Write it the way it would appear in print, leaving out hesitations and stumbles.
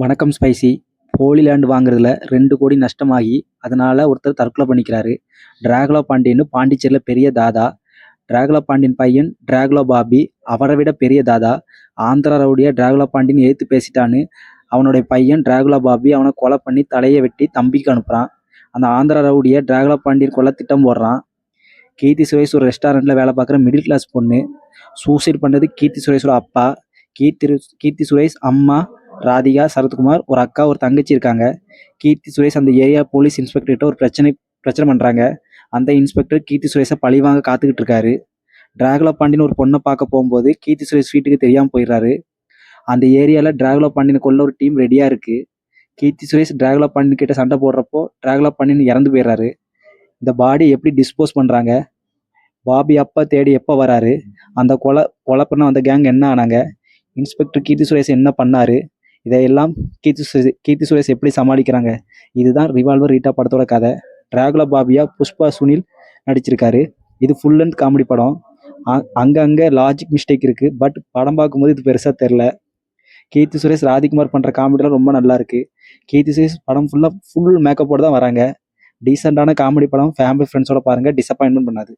வணக்கம் spicy. Holi land வாங்குறதுல 2 கோடி நஷ்டமாகி அதனால ஒருத்தர் தற்கொலை பண்ணிக்கிறாரு. டிராகுலா பாண்டியன்னு பாண்டிச்சேரியில பெரிய தாதா. டிராகுலா பாண்டியன் பையன் டிராகுலா பாபி அவரை விட பெரிய தாதா. ஆந்திரா ரவுடியா டிராகுலா பாண்டியன் எதிர்த்து பேசிட்டான்னு அவனுடைய பையன் டிராகுலா பாபி அவனை கொலை பண்ணி தலையை வெட்டி தம்பிக்கு அனுப்புறான். அந்த ஆந்திரா ரவுடியை டிராகுலா பாண்டியன் கொல்ல திட்டம் போடுறான். கீர்த்தி சுரேஷ் ஒரு ரெஸ்டாரண்ட்ல வேலை பார்க்குற மிடில் கிளாஸ் பொண்ணு. சூசைட் பண்ணது கீர்த்தி சுரேஷோட அப்பா. கீர்த்தி சுரேஷ் அம்மா ராதிகா சரத்குமார், ஒரு அக்கா ஒரு தங்கச்சி இருக்காங்க. கீர்த்தி சுரேஷ் அந்த ஏரியா போலீஸ் இன்ஸ்பெக்டர்கிட்ட ஒரு பிரச்சனை பண்றாங்க. அந்த இன்ஸ்பெக்டர் கீர்த்தி சுரேஷை பழிவாங்க காத்துக்கிட்டு இருக்காரு. டிராகுலா பாண்டியன் ஒரு பொண்ணை பார்க்க போகும்போது கீர்த்தி சுரேஷ் வீட்டுக்கு தெரியாம போயிடுறாரு. அந்த ஏரியால டிராகுலா பாண்டியன் கொல்ல ஒரு டீம் ரெடியா இருக்கு. கீர்த்தி சுரேஷ் டிராகுலா பாண்டியன் கிட்ட சண்டை போடுறப்போ டிராகுலா பாண்டியன் இறந்து போயிடுறாரு. இந்த பாடி எப்படி டிஸ்போஸ் பண்றாங்க, பாபி அப்பா தேடி எப்போ வராரு, அந்த கொலை கொலை பண்ண அந்த கேங் என்ன ஆனாங்க, இன்ஸ்பெக்டர் கீர்த்தி சுரேஷ் என்ன பண்ணாரு, இதையெல்லாம் கீர்த்தி சுரேஷ் எப்படி சமாளிக்கிறாங்க. இதுதான் ரிவால்வர் ரீட்டா படத்தோட கதை. டிராகுலா பாபியா புஷ்பா சுனில் நடிச்சிருக்காரு. இது ஃபுல் லென்த் காமெடி படம். அங்கங்கே லாஜிக் மிஸ்டேக் இருக்கு. பட் படம் பார்க்கும்போது இது பெருசாக தெரில. கீர்த்தி சுரேஷ் ராஜ்குமார் பண்ணுற காமெடிலாம் ரொம்ப நல்லா இருக்கு. கீர்த்தி சுரேஷ் படம் ஃபுல்லாக ஃபுல் மேக்கப்போடு தான் வராங்க. டீசெண்டான காமெடி படம். ஃபேமிலி ஃப்ரெண்ட்ஸோட பாருங்கள், டிசப்பாயின்மெண்ட் பண்ணாது.